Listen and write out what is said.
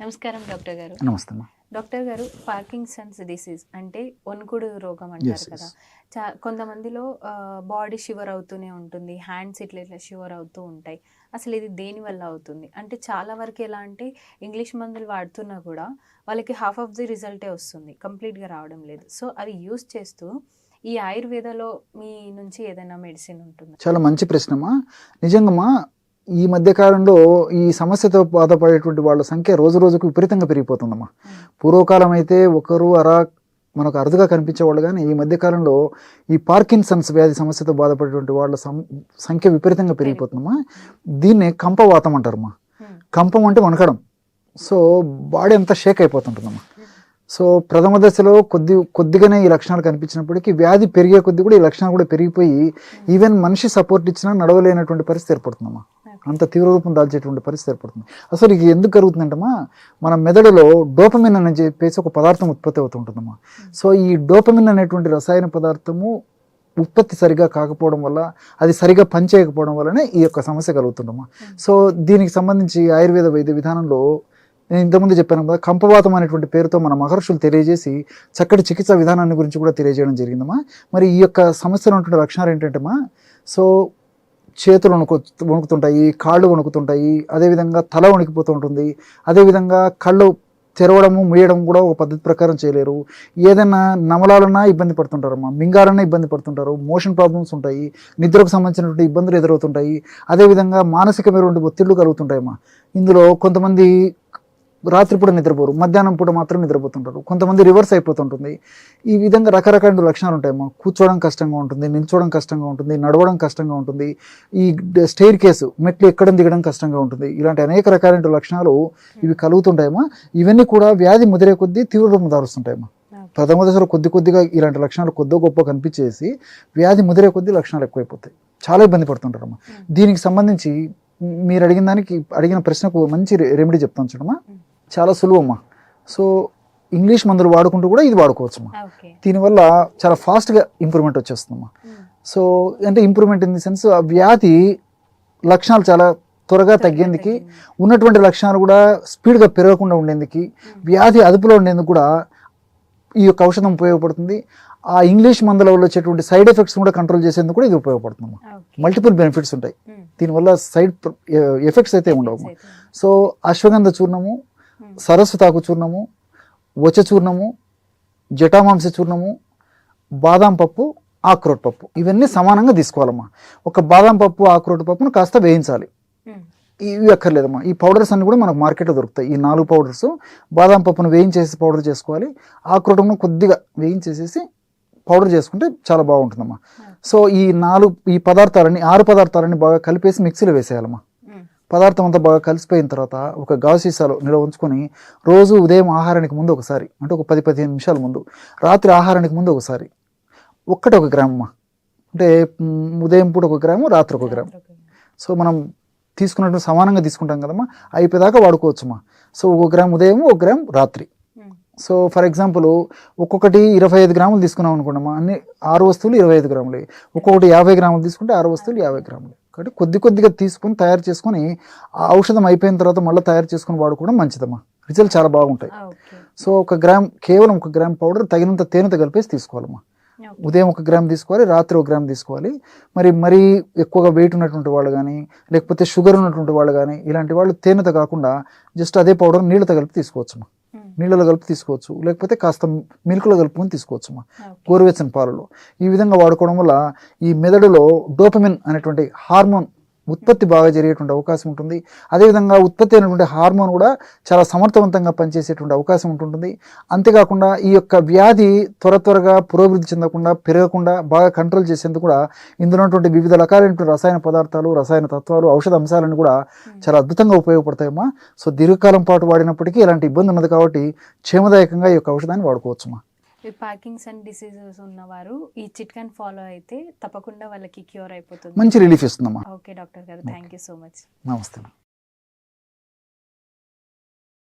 నమస్కారం డాక్టర్ గారు. నమస్తే అమ్మా. డాక్టర్ గారు, పార్కిన్సన్స్ డిసీజ్ అంటే వణుకుడు రోగం అంటారు కదా. కొంతమందిలో బాడీ షివర్ అవుతూనే ఉంటుంది, హ్యాండ్స్ ఇట్లా ఇట్లా షివర్ అవుతూ ఉంటాయి. అసలు ఇది దేని వల్ల అవుతుంది అంటే చాలా వరకు ఎలా అంటే ఇంగ్లీష్ మందులు వాడుతున్నా కూడా వాళ్ళకి హాఫ్ ఆఫ్ ది రిజల్టే వస్తుంది, కంప్లీట్గా రావడం లేదు. సో అవి యూస్ చేస్తూ ఈ ఆయుర్వేదలో మీ నుంచి ఏదైనా మెడిసిన్ ఉంటుందా? చాలా మంచి ప్రశ్నమ్మా. నిజంగా ఈ మధ్య కాలంలో ఈ సమస్యతో బాధపడేటువంటి వాళ్ళ సంఖ్య రోజు రోజుకు విపరీతంగా పెరిగిపోతుందమ్మా. పూర్వకాలం అయితే ఒకరు మనకు అరుదుగా కనిపించేవాళ్ళు, కానీ ఈ మధ్య కాలంలో ఈ పార్కిన్సన్స్ వ్యాధి సమస్యతో బాధపడేటువంటి వాళ్ళ సంఖ్య విపరీతంగా పెరిగిపోతుందమ్మా. దీన్నే కంపవాతం అంటారమ్మా. కంపం అంటే వణకడం. సో బాడీ అంతా షేక్ అయిపోతుంటుందమ్మా. సో ప్రథమ దశలో కొద్దిగానే ఈ లక్షణాలు కనిపించినప్పటికీ వ్యాధి పెరిగే కొద్ది కూడా ఈ లక్షణాలు కూడా పెరిగిపోయి ఈవెన్ మనిషి సపోర్ట్ ఇచ్చినా నడవలేనటువంటి పరిస్థితి ఏర్పడుతుందమ్మా. అంత తీవ్ర రూపం దాల్చేటువంటి పరిస్థితి ఏర్పడుతుంది. అసలు ఇది ఎందుకు జరుగుతుందంటమ్మా, మన మెదడులో డోపమిన్ అని చెప్పేసి ఒక పదార్థం ఉత్పత్తి అవుతుంటుందమ్మా. సో ఈ డోపమిన్ అనేటువంటి రసాయన పదార్థము ఉత్పత్తి సరిగా కాకపోవడం వల్ల, అది సరిగా పనిచేయకపోవడం వల్లనే ఈ యొక్క సమస్య కలుగుతుందమ్మా. సో దీనికి సంబంధించి ఆయుర్వేద వైద్య విధానంలో నేను ఇంతకుముందు చెప్పాను కదా, కంపవాతం అనేటువంటి పేరుతో మన మహర్షులు తెలియజేసి చక్కటి చికిత్సా విధానాన్ని గురించి కూడా తెలియజేయడం జరిగిందమ్మా. మరి ఈ యొక్క సమస్యలో ఉన్నటువంటి లక్షణాలు ఏంటంటేమా, సో చేతులు వణుకుతుంటాయి, కాళ్ళు వణుకుతుంటాయి, అదేవిధంగా తల వణికిపోతూ ఉంటుంది, అదేవిధంగా కళ్ళు తెరవడము ముయ్యడం కూడా ఒక పద్ధతి ప్రకారం చేయలేరు, ఏదైనా నమలాలన్నా ఇబ్బంది పడుతుంటారమ్మా, మింగాలన్నా ఇబ్బంది పడుతుంటారు, మోషన్ ప్రాబ్లమ్స్ ఉంటాయి, నిద్రకు సంబంధించినటువంటి ఇబ్బందులు ఎదురవుతుంటాయి, అదేవిధంగా మానసికమైనటువంటి ఒత్తిళ్లు కలుగుతుంటాయమ్మా. ఇందులో కొంతమంది రాత్రిపూట నిద్రపోరు, మధ్యాహ్నం పూట మాత్రం నిద్రపోతుంటారు, కొంతమంది రివర్స్ అయిపోతుంటుంది. ఈ విధంగా రకరకాల లక్షణాలు ఉంటాయమ్మా. కూర్చోవడం కష్టంగా ఉంటుంది, నిల్చోవడం కష్టంగా ఉంటుంది, నడవడం కష్టంగా ఉంటుంది, ఈ స్టెయిర్ కేసు మెట్లు ఎక్కడం దిగడం కష్టంగా ఉంటుంది. ఇలాంటి అనేక రకాలైన లక్షణాలు ఇవి కలుగుతుంటాయమ్మా. ఇవన్నీ కూడా వ్యాధి ముదిరే కొద్దీ తీవ్ర రూపం దారుస్తుంటాయమ్మా. ప్రథమ దశలో కొద్దిగా ఇలాంటి లక్షణాలు కొద్ది గొప్ప కనిపించేసి వ్యాధి ముదిరే కొద్దీ లక్షణాలు ఎక్కువైపోతాయి, చాలా ఇబ్బంది పడుతుంటారమ్మా. దీనికి సంబంధించి మీరు అడిగిన ప్రశ్నకు మంచి రెమెడీ చెప్తాను చూడమ్మా. చాలా సులువమ్మా. సో ఇంగ్లీష్ మందులు వాడుకుంటూ కూడా ఇది వాడుకోవచ్చమ్మా. దీనివల్ల చాలా ఫాస్ట్గా ఇంప్రూవ్మెంట్ వచ్చేస్తుందమ్మా. సో అంటే ఇంప్రూవ్మెంట్ ఇన్ ది సెన్స్, ఆ వ్యాధి లక్షణాలు చాలా త్వరగా తగ్గేందుకు, ఉన్నటువంటి లక్షణాలు కూడా స్పీడ్గా పెరగకుండా ఉండేందుకు, వ్యాధి అదుపులో ఉండేందుకు కూడా ఈ యొక్క ఔషధం ఉపయోగపడుతుంది. ఆ ఇంగ్లీష్ మందుల వల్ల వచ్చేటువంటి సైడ్ ఎఫెక్ట్స్ కూడా కంట్రోల్ చేసేందుకు కూడా ఇది ఉపయోగపడుతుందమ్మా. మల్టిపుల్ బెనిఫిట్స్ ఉంటాయి దీనివల్ల, సైడ్ ఎఫెక్ట్స్ అయితే ఉండవు. సో అశ్వగంధ చూర్ణము, సరస్వతాకు చూర్ణము, వచ చూర్ణము, జటామాంస చూర్ణము, బాదాం పప్పు, ఆక్రోట్ పప్పు, ఇవన్నీ సమానంగా తీసుకోవాలమ్మా. ఒక బాదాం పప్పు, ఆక్రోట్ పప్పును కాస్త వేయించాలి, ఇవి అక్కర్లేదమ్మా. ఈ పౌడర్స్ అన్ని కూడా మనకు మార్కెట్లో దొరుకుతాయి. ఈ 4 పౌడర్స్, బాదాం పప్పును వేయించేసి పౌడర్ చేసుకోవాలి, ఆక్రోట్ను కొద్దిగా వేయించేసేసి పౌడర్ చేసుకుంటే చాలా బాగుంటుందమ్మా. సో ఈ 6 పదార్థాలని బాగా కలిపేసి మిక్సీలో వేసేయాలమ్మా. పదార్థం అంతా బాగా కలిసిపోయిన తర్వాత ఒక గాజు సీసాలో నిల్వ ఉంచుకొని రోజు ఉదయం ఆహారానికి ముందు ఒకసారి, అంటే ఒక 10-15 నిమిషాల ముందు, రాత్రి ఆహారానికి ముందు ఒకసారి, 1 గ్రామ్ అమ్మా. అంటే ఉదయం పూట 1 గ్రాము, రాత్రి 1 గ్రాము. సో మనం తీసుకున్నట్టు సమానంగా తీసుకుంటాం కదమ్మా, అయిపోయేదాకా వాడుకోవచ్చమ్మా. సో 1 గ్రామ్ ఉదయం, 1 గ్రామ్ రాత్రి. సో ఫర్ ఎగ్జాంపుల్ ఒక్కొక్కటి 25 గ్రాములు తీసుకున్నాం అనుకోండమ్మా, అన్ని 6 వస్తువులు 25 గ్రాములు, ఒక్కొక్కటి 50 గ్రాములు తీసుకుంటే 6 వస్తువులు 50 గ్రాములు. కాబట్టి కొద్దిగా తీసుకొని తయారు చేసుకొని ఆ ఔషధం అయిపోయిన తర్వాత మళ్ళీ తయారు చేసుకొని వాడుకోవడం మంచిదమ్మా. రిజల్ట్ చాలా బాగుంటాయి. సో 1 గ్రామ్, కేవలం 1 గ్రామ్ పౌడర్ తగినంత తేనెతో కలిపేసి తీసుకోవాలమ్మా. ఉదయం 1 గ్రామ్ తీసుకోవాలి, రాత్రి 1 గ్రామ్ తీసుకోవాలి. మరీ ఎక్కువగా వెయిట్ ఉన్నటువంటి వాళ్ళు కానీ, లేకపోతే షుగర్ ఉన్నటువంటి వాళ్ళు కానీ, ఇలాంటి వాళ్ళు తేనెతో కాకుండా జస్ట్ అదే పౌడర్ నీళ్ళతో కలిపి తీసుకోవచ్చమ్మా. నీళ్ళలో కలిపి తీసుకోవచ్చు, లేకపోతే కాస్త మిల్క్లో కలుపుకొని తీసుకోవచ్చమ్మా, గోరువెచ్చని పాలలో. ఈ విధంగా వాడుకోవడం వల్ల ఈ మెదడులో డోపమిన్ అనేటువంటి హార్మోన్ ఉత్పత్తి బాగా జరిగేటువంటి అవకాశం ఉంటుంది. అదేవిధంగా ఉత్పత్తి అయినటువంటి హార్మోన్ కూడా చాలా సమర్థవంతంగా పనిచేసేటువంటి అవకాశం ఉంటుంది. అంతేకాకుండా ఈ యొక్క వ్యాధి త్వరగా పురోభివృద్ధి చెందకుండా, పెరగకుండా బాగా కంట్రోల్ చేసేందుకు కూడా ఇందులో ఉన్నటువంటి వివిధ రకాలైనటువంటి రసాయన పదార్థాలు, రసాయన తత్వాలు, ఔషధ అంశాలను కూడా చాలా అద్భుతంగా ఉపయోగపడతాయమ్మా. సో దీర్ఘకాలం పాటు వాడినప్పటికీ ఎలాంటి ఇబ్బంది ఉన్నది కాబట్టి క్షేమదాయకంగా ఈ యొక్క ఔషధాన్ని వాడుకోవచ్చమ్మా. ఈ పార్కిన్సన్ డిసీజెస్ ఉన్నవారు ఈ చిట్కాని ఫాలో అయితే తప్పకుండా వాళ్ళకి క్యూర్ అయిపోతుంది, మంచి రిలీఫ్ ఇస్తుందమ్మా. ఓకే డాక్టర్ గారు, థ్యాంక్ యూ సో మచ్. నమస్తే.